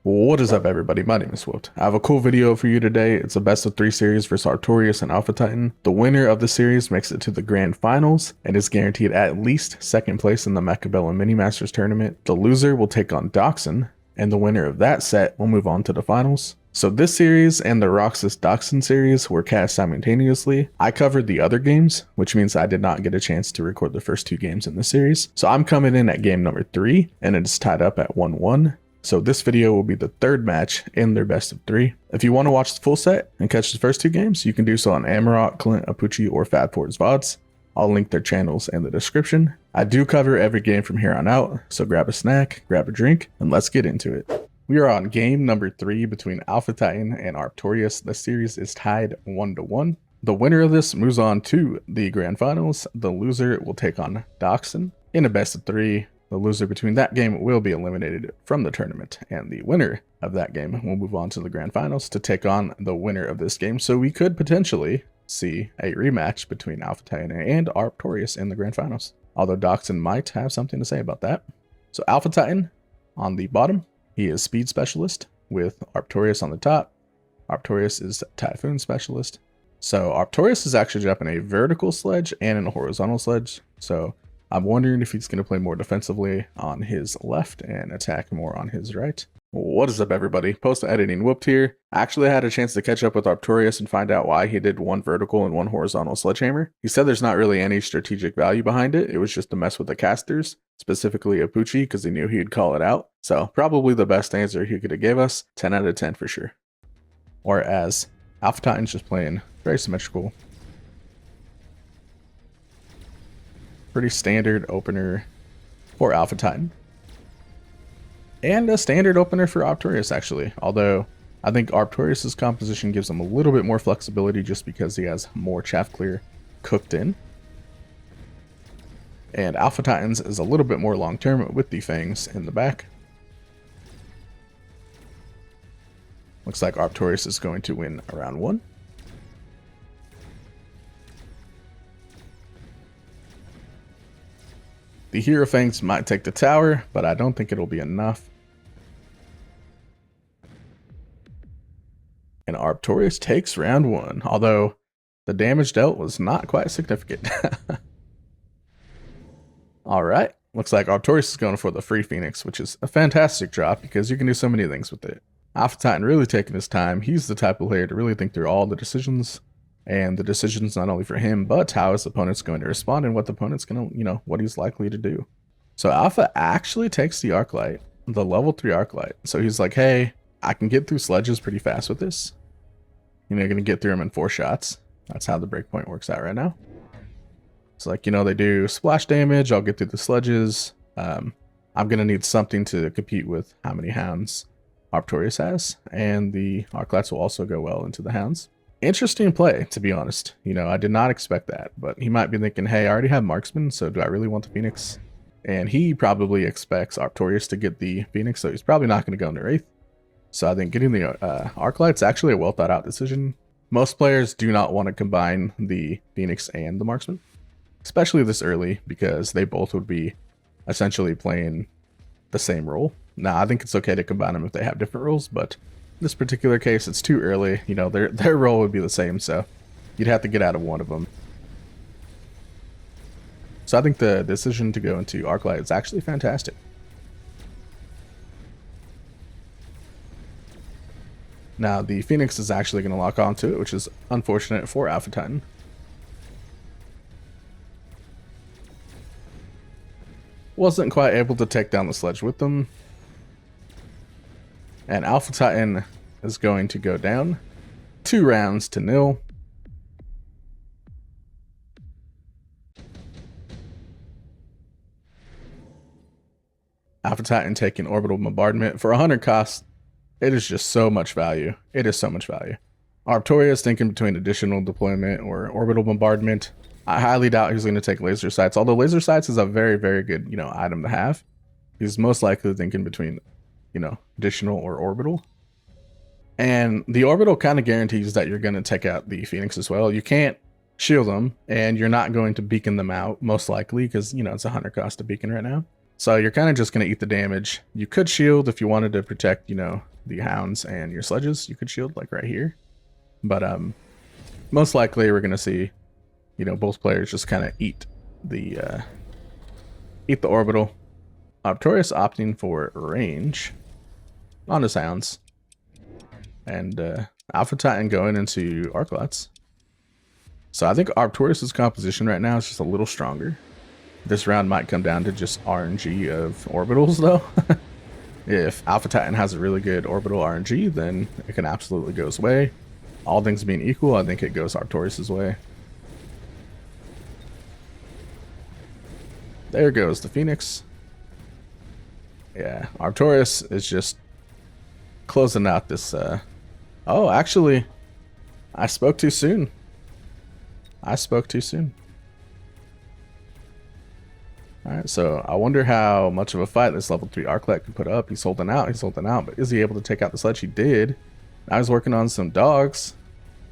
What is up, everybody? My name is Swift. I have a cool video for you today. It's a best of 3 series versus Arptorious and Alpha Titan. The winner of the series makes it to the grand finals and is guaranteed at least second place in the Mechabellum Mini Masters tournament. The loser will take on Doxson, and the winner of that set will move on to the finals. So this series and the Roxas Doxson series were cast simultaneously. I covered the other games, which means I did not get a chance to record the first 2 games in the series. So I'm coming in at game number 3, and it's tied up at 1-1. So this video will be the 3rd match in their best of 3. If you want to watch the full set and catch the first 2 games, you can do so on Amarok, Clint, Apucci, or Fatford's VODs. I'll link their channels in the description. I do cover every game from here on out, so grab a snack, grab a drink, and let's get into it. We are on game number 3 between Alpha Titan and Arptorious. The series is tied 1-1. The winner of this moves on to the grand finals. The loser will take on Doxson in a best of 3. The loser between that game will be eliminated from the tournament, and the winner of that game will move on to the grand finals to take on the winner of this game. So we could potentially see a rematch between Alpha Titan and Arptorious in the grand finals, although Doxson might have something to say about that. So Alpha Titan on the bottom, he is speed specialist with Arptorious on the top. Arptorious is typhoon specialist. So Arptorious is actually dropping a vertical sledge and a horizontal sledge. So I'm wondering if he's going to play more defensively on his left and attack more on his right. What is up, everybody? Post-editing whooped here. I actually had a chance to catch up with Arptorious and find out why he did 1 vertical and 1 horizontal sledgehammer. He said there's not really any strategic value behind it. It was just to mess with the casters, specifically Apucci, because he knew he'd call it out. So probably the best answer he could have gave us. 10 out of 10 for sure. Whereas Alpha Titan's just playing very symmetrical. Pretty standard opener for Alpha Titan. And a standard opener for Arptorious, actually. Although, I think Arptorious' composition gives him a little bit more flexibility just because he has more chaff clear cooked in. And Alpha Titan's is a little bit more long-term with the fangs in the back. Looks like Arptorious is going to win round 1. The Hero Fangs might take the tower, but I don't think it'll be enough. And Arptorious takes round 1, although the damage dealt was not quite significant. Alright, looks like Arptorious is going for the free Phoenix, which is a fantastic drop because you can do so many things with it. Alpha Titan really taking his time. He's the type of player to really think through all the decisions. And the decisions not only for him, but how his opponent's going to respond and what the opponent's going to, what he's likely to do. So Alpha actually takes the Arclight, the level 3 Arclight. So he's like, hey, I can get through sledges pretty fast with this. Going to get through them in 4 shots. That's how the breakpoint works out right now. It's like, they do splash damage. I'll get through the sledges. I'm going to need something to compete with how many hounds Arptorious has. And the Arclights will also go well into the hounds. Interesting play, to be honest. I did not expect that, but he might be thinking, hey, I already have Marksman, so do I really want the Phoenix? And he probably expects Arptorious to get the Phoenix, so he's probably not going to go into Wraith. So I think getting the Arclight's actually a well thought out decision. Most players do not want to combine the Phoenix and the Marksman, especially this early, because they both would be essentially playing the same role. Now, I think it's okay to combine them if they have different roles, but in this particular case, it's too early. Their role would be the same, so you'd have to get out of one of them. So I think the decision to go into Arclight is actually fantastic. Now, the Phoenix is actually going to lock onto it, which is unfortunate for Alpha Titan. Wasn't quite able to take down the sledge with them. And Alpha Titan is going to go down 2 rounds to 0. Alpha Titan taking orbital bombardment for 100 cost. It is just so much value. It is so much value. Arptorious thinking between additional deployment or orbital bombardment. I highly doubt he's going to take laser sights, although laser sights is a very, very good, item to have. He's most likely thinking between additional or orbital. And the orbital kind of guarantees that you're going to take out the Phoenix as well. You can't shield them, and you're not going to beacon them out, most likely, because, it's 100 cost to beacon right now. So you're kind of just going to eat the damage. You could shield if you wanted to protect, the hounds and your sledges you could shield, like right here. But most likely we're gonna see, you know, both players just kind of eat the orbital. Arptorious opting for range on his hounds, and Alpha Titan going into Arclots. So I think Arptorious' composition right now is just a little stronger. This round might come down to just RNG of orbitals though. If Alpha Titan has a really good orbital RNG, then it can absolutely go his way. All things being equal, I think it goes Arptorious' way. There goes the Phoenix. Yeah, Arptorious is just closing out this. Oh, actually, I spoke too soon. I spoke too soon. Alright, so I wonder how much of a fight this level 3 Arclight can put up. He's holding out, but is he able to take out the sledge? He did. Now he's working on some dogs.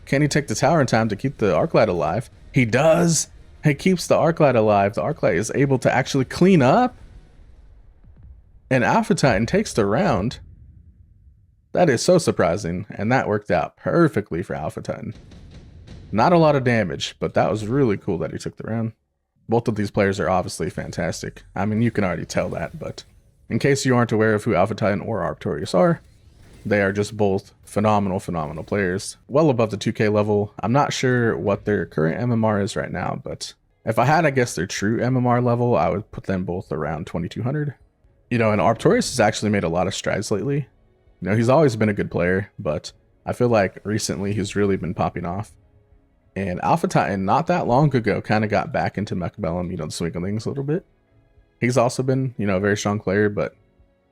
Can he take the tower in time to keep the Arclight alive? He does! He keeps the Arclight alive. The Arclight is able to actually clean up. And Alpha Titan takes the round. That is so surprising, and that worked out perfectly for Alpha Titan. Not a lot of damage, but that was really cool that he took the round. Both of these players are obviously fantastic. I mean, you can already tell that, but in case you aren't aware of who Alpha Titan or Arptorious are, they are just both phenomenal players. Well above the 2K level. I'm not sure what their current MMR is right now, but if I had, I guess, their true MMR level, I would put them both around 2200. You know, and Arptorious has actually made a lot of strides lately. You know, he's always been a good player, but I feel like recently he's really been popping off. And Alpha Titan, not that long ago, kind of got back into Mechabellum, you know, the swing of things a little bit. He's also been, you know, a very strong player, but,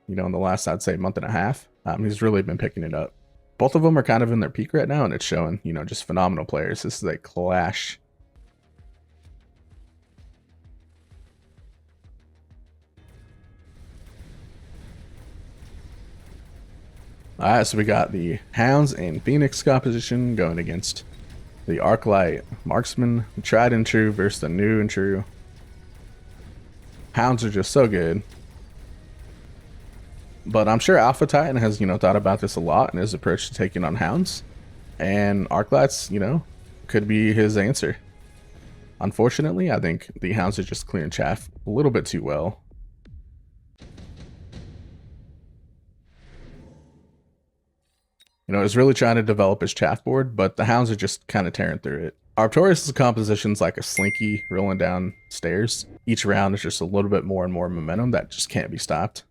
you know, in the last, I'd say, month and a half, he's really been picking it up. Both of them are kind of in their peak right now, and it's showing, you know, just phenomenal players. This is a clash. Alright, so we got the Hounds and Phoenix composition going against the Arclight Marksman, tried and true versus the new and true. Hounds are just so good. But I'm sure Alpha Titan has, you know, thought about this a lot in his approach to taking on Hounds. And Arclight's, you know, could be his answer. Unfortunately, I think the Hounds are just clearing chaff a little bit too well. You know, he's really trying to develop his chaff board, but the Hounds are just kind of tearing through it. Arptorious' composition's like a slinky rolling down stairs. Each round is just a little bit more and more momentum that just can't be stopped.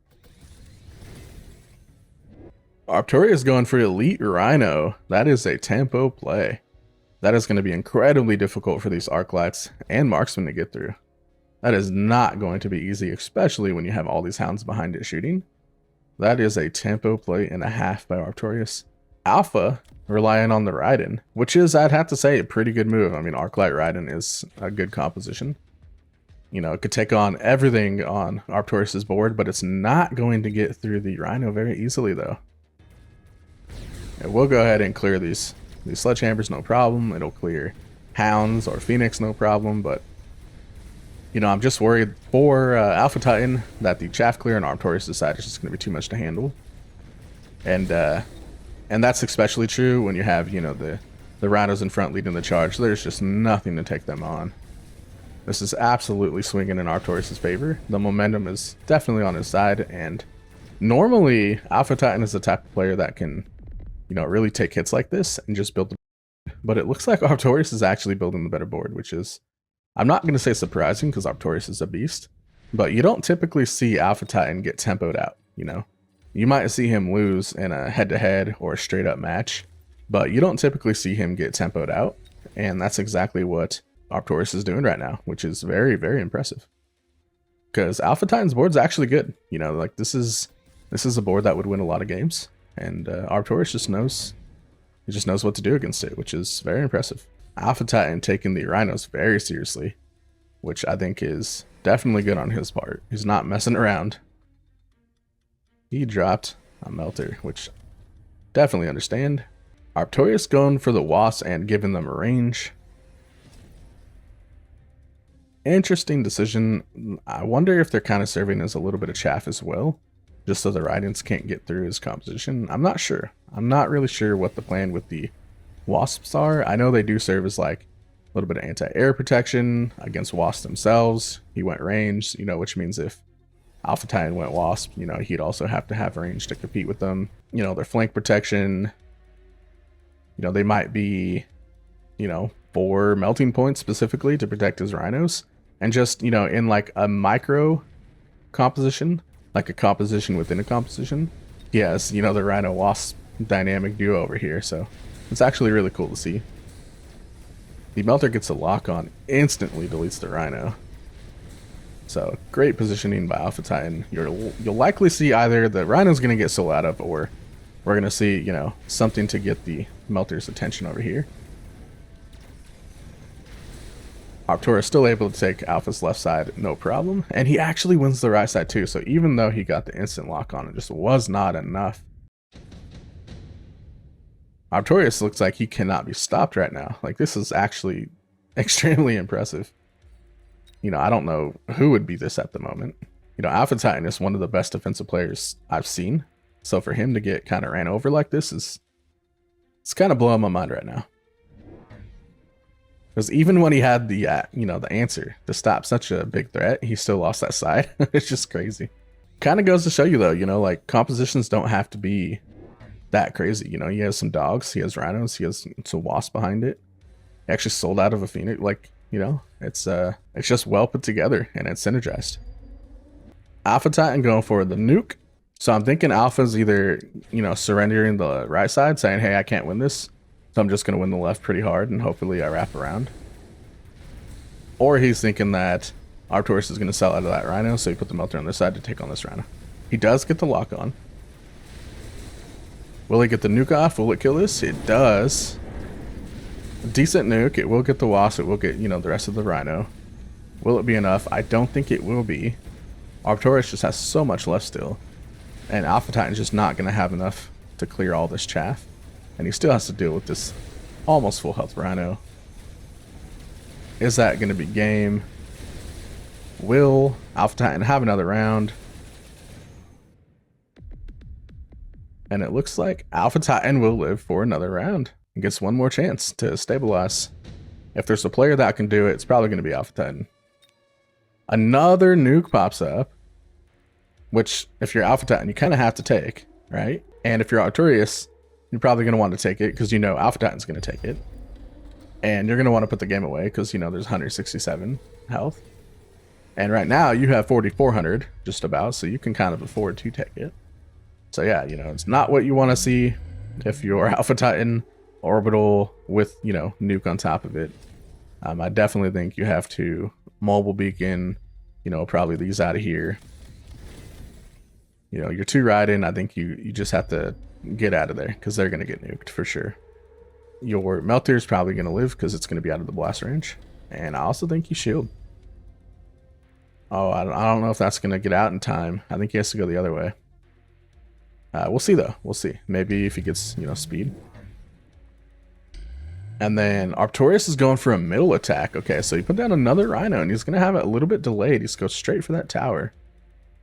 Arptorious going for Elite Rhino. That is a tempo play. That is going to be incredibly difficult for these Arclights and Marksmen to get through. That is not going to be easy, especially when you have all these Hounds behind it shooting. That is a tempo play and a half by Arptorious. Alpha relying on the Raiden, which is, I'd have to say, a pretty good move. I mean, Arclight Raiden is a good composition. You know, it could take on everything on Arptorious' board, but it's not going to get through the Rhino very easily, though. And we'll go ahead and clear these sledgehammers, no problem. It'll clear Hounds or Phoenix, no problem, but you know, I'm just worried for Alpha Titan that the chaff clear on Arptorious' side is just going to be too much to handle. And that's especially true when you have, you know, the Rhinos in front leading the charge. There's just nothing to take them on. This is absolutely swinging in Arptorious' favor. The momentum is definitely on his side, and normally Alpha Titan is the type of player that can, you know, really take hits like this and just build the board. But it looks like Arptorious is actually building the better board, which is, I'm not going to say surprising because Arptorious is a beast, but you don't typically see Alpha Titan get tempoed out, you know? You might see him lose in a head-to-head or a straight-up match, but you don't typically see him get tempoed out, and that's exactly what Arptorious is doing right now, which is very, very impressive. Because Alpha Titan's board's actually good. You know, like this is a board that would win a lot of games, and Arptorious just knows what to do against it, which is very impressive. Alpha Titan taking the Rhinos very seriously, which I think is definitely good on his part. He's not messing around. He dropped a Melter, which definitely understand. Arptorious going for the Wasp and giving them a range. Interesting decision. I wonder if they're kind of serving as a little bit of chaff as well. just so the Rhydons can't get through his composition. I'm not sure. I'm not really sure what the plan with the wasps are. I know they do serve as like a little bit of anti-air protection against wasps themselves. He went range, you know, which means if Alpha Titan went wasp, you know, he'd also have to have range to compete with them. You know, their flank protection, you know, they might be, you know, 4 melting points specifically to protect his rhinos. And just, you know, in like a micro composition, like a composition within a composition, he has, you know, the rhino wasp dynamic duo over here. So it's actually really cool to see. The melter gets a lock on, instantly deletes the rhino. So great positioning by Alpha Titan. You'll likely see either the rhino's going to get soul out of, or we're going to see, you know, something to get the melter's attention over here. Arptorious still able to take Alpha's left side, no problem. And he actually wins the right side too. So even though he got the instant lock on, it just was not enough. Arptorious looks like he cannot be stopped right now. Like, this is actually extremely impressive. You know, I don't know who would be this at the moment. You know, Alpha Titan is one of the best defensive players I've seen. So for him to get kind of ran over like this it's kind of blowing my mind right now. Because even when he had the, you know, the answer to stop such a big threat, he still lost that side. It's just crazy. Kind of goes to show you though, you know, like compositions don't have to be that crazy. You know, he has some dogs, he has rhinos, he has some wasp behind it. He actually sold out of a phoenix. Like, you know, it's just well put together and it's synergized. Alpha Titan going for the nuke. So I'm thinking Alpha's either, you know, surrendering the right side, saying, hey, I can't win this, so I'm just going to win the left pretty hard and hopefully I wrap around. Or he's thinking that Arptorious is going to sell out of that rhino, so he put the melter on this side to take on this rhino. He does get the lock on. Will he get the nuke off? Will it kill this? It does. A decent nuke. It will get the wasp. It will get, you know, the rest of the rhino. Will it be enough? I don't think it will be. Arptorious just has so much left still. And Alpha Titan's just not going to have enough to clear all this chaff. And he still has to deal with this almost full health rhino. Is that going to be game? Will Alpha Titan have another round? And it looks like Alpha Titan will live for another round and gets one more chance to stabilize. If there's a player that can do it, it's probably going to be Alpha Titan. Another nuke pops up, which if you're Alpha Titan, you kind of have to take, right? And if you're Arptorious, you're probably going to want to take it because you know Alpha Titan's going to take it. And you're going to want to put the game away because you know there's 167 health. And right now you have 4,400 just about, so you can kind of afford to take it. So yeah, you know, it's not what you want to see if you're Alpha Titan orbital with, you know, nuke on top of it. I definitely think you have to mobile beacon, you know, probably these out of here. You know, you're 2 riding. I think you just have to get out of there because they're going to get nuked for sure. Your melter is probably going to live because it's going to be out of the blast range. And I also think you shield. Oh, I don't know if that's going to get out in time. I think he has to go the other way. We'll see though. We'll see. Maybe if he gets, you know, speed. And then Arptorious is going for a middle attack. Okay, so he put down another rhino and he's going to have it a little bit delayed. He's going straight for that tower.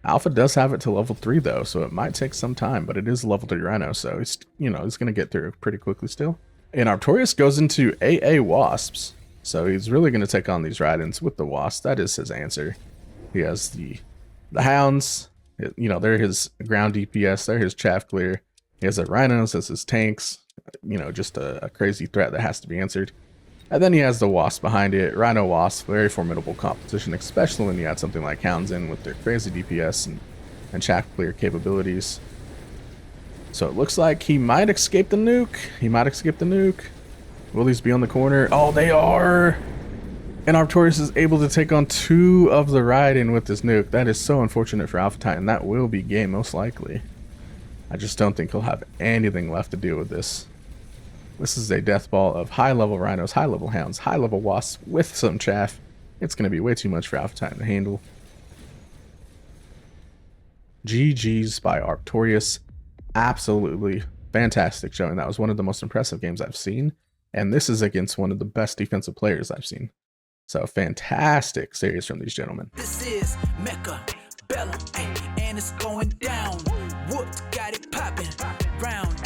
Alpha does have it to level 3 though, so it might take some time, but it is a level 3 rhino, so he's, you know, he's going to get through pretty quickly still. And Arptorious goes into AA wasps. So he's really going to take on these Rhydons with the wasp. That is his answer. He has the hounds. You know, they're his ground DPS, they're his chaff clear. He has the rhinos as his tanks, you know, just a crazy threat that has to be answered. And then he has the wasp behind it, rhino wasp, very formidable competition, especially when you add something like hounds in with their crazy DPS and chaff clear capabilities. So it looks like he might escape the nuke. He might escape the nuke. Will these be on the corner? Oh, they are! And Arptorious is able to take on 2 of the Raiden with this nuke. That is so unfortunate for Alpha Titan. That will be game, most likely. I just don't think he'll have anything left to deal with this. This is a death ball of high-level rhinos, high-level hounds, high-level wasps with some chaff. It's going to be way too much for Alpha Titan to handle. GG's by Arptorious. Absolutely fantastic showing. That was one of the most impressive games I've seen. And this is against one of the best defensive players I've seen. So fantastic series from these gentlemen. This is Mechabellum. Mechabellum, and it's going down. Whooped, got it poppin', round